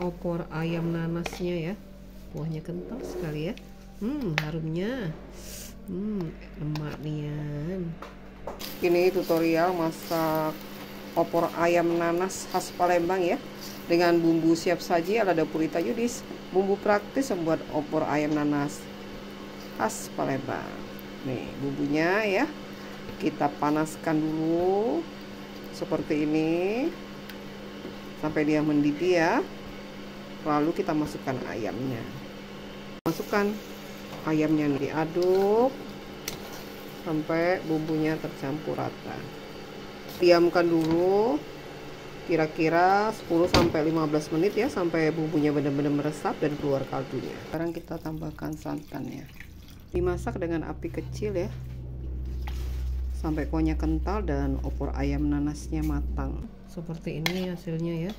opor ayam nanasnya ya. Kuahnya kental sekali ya. Harumnya. Lemak nian. Ini tutorial masak opor ayam nanas khas Palembang ya. Dengan bumbu siap saji ala dapur Ita Yudis. Bumbu praktis membuat opor ayam nanas khas Palembang. Nih bumbunya ya. Kita panaskan dulu seperti ini sampai dia mendidih ya. Lalu kita masukkan ayamnya. Masukkan ayamnya, diaduk sampai bumbunya tercampur rata. Diamkan dulu kira-kira 10-15 menit ya, sampai bumbunya benar-benar meresap dan keluar kaldunya. Sekarang kita tambahkan santannya. Dimasak dengan api kecil ya, sampai kuahnya kental dan opor ayam nanasnya matang. Seperti ini hasilnya ya.